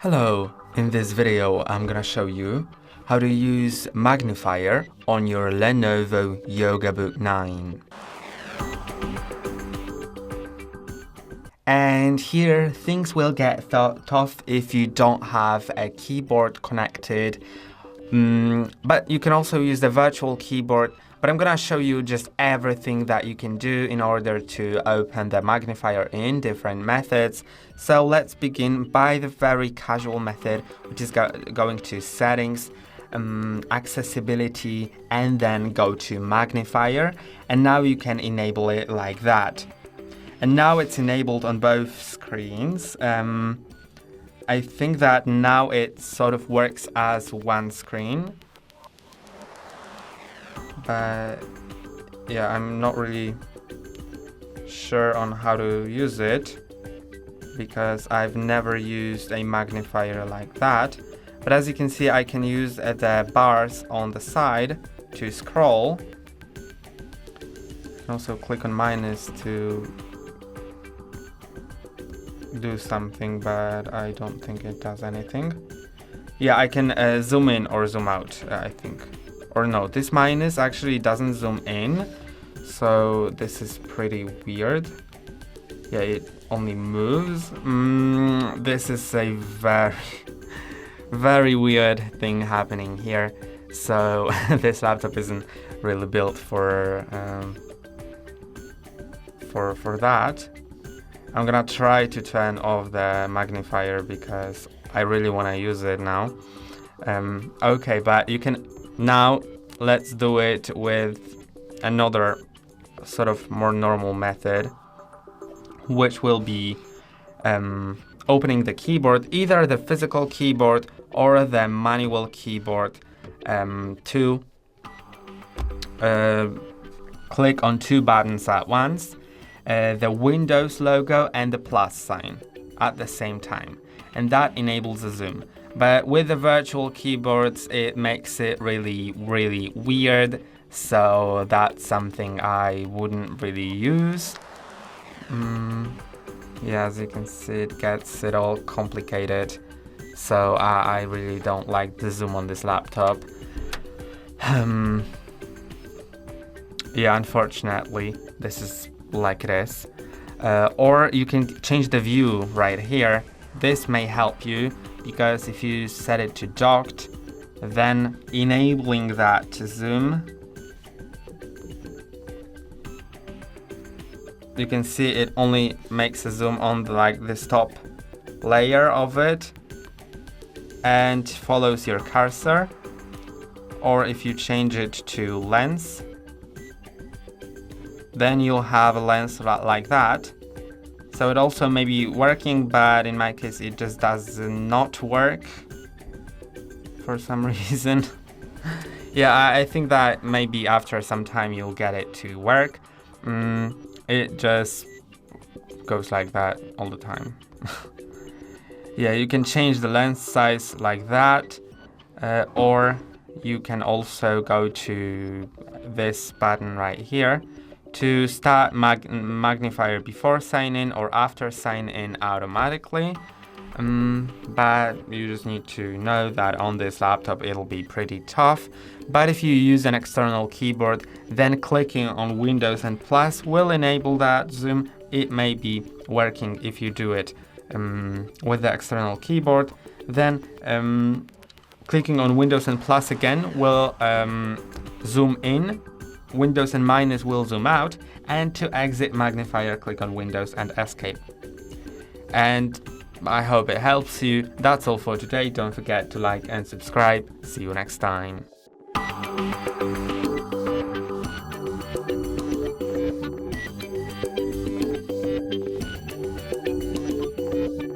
Hello, in this video I'm gonna show you how to use Magnifier on your LENOVO Yoga Book 9. And here things will get tough if you don't have a keyboard connected, but you can also use the virtual keyboard. But I'm gonna show you just everything that you can do in order to open the magnifier in different methods. So let's begin by the very casual method, which is going to settings, accessibility, and then go to magnifier. And now you can enable it like that. And now it's enabled on both screens. I think that now it sort of works as one screen. But yeah, I'm not really sure on how to use it because I've never used a magnifier like that. But as you can see, I can use the bars on the side to scroll. I can also click on minus to do something, but I don't think it does anything. Yeah, I can zoom in or zoom out, I think. Or no, this minus actually doesn't zoom in, so this is pretty weird. Yeah, it only moves. This is a very weird thing happening here. So this laptop isn't really built for that. I'm gonna try to turn off the magnifier because I really want to use it now. Okay, but you can. Now, let's do it with another sort of more normal method, which will be opening the keyboard, either the physical keyboard or the manual keyboard, to click on two buttons at once, the Windows logo and the plus sign at the same time. And that enables a zoom. But with the virtual keyboards, it makes it really weird. So that's something I wouldn't really use. Yeah, as you can see, it gets it all complicated. So I really don't like the zoom on this laptop. Yeah, unfortunately, this is like it is. Or you can change the view right here. This may help you, because if you set it to docked, then enabling that to zoom, you can see it only makes a zoom on this top layer of it and follows your cursor. Or if you change it to lens, then you'll have a lens like that. So it also may be working, but in my case it just does not work for some reason. Yeah, I think that maybe after some time you'll get it to work. It just goes like that all the time. Yeah, you can change the lens size like that, or you can also go to this button right here to start magnifier before sign in or after sign in automatically. But you just need to know that on this laptop it'll be pretty tough. But if you use an external keyboard, then clicking on Windows and plus will enable that zoom. It may be working if you do it with the external keyboard. Then clicking on Windows and plus again will zoom in. Windows and minus will zoom out, and to exit magnifier, click on Windows and escape. And I hope it helps you. That's all for today. Don't forget to like and subscribe. See you next time.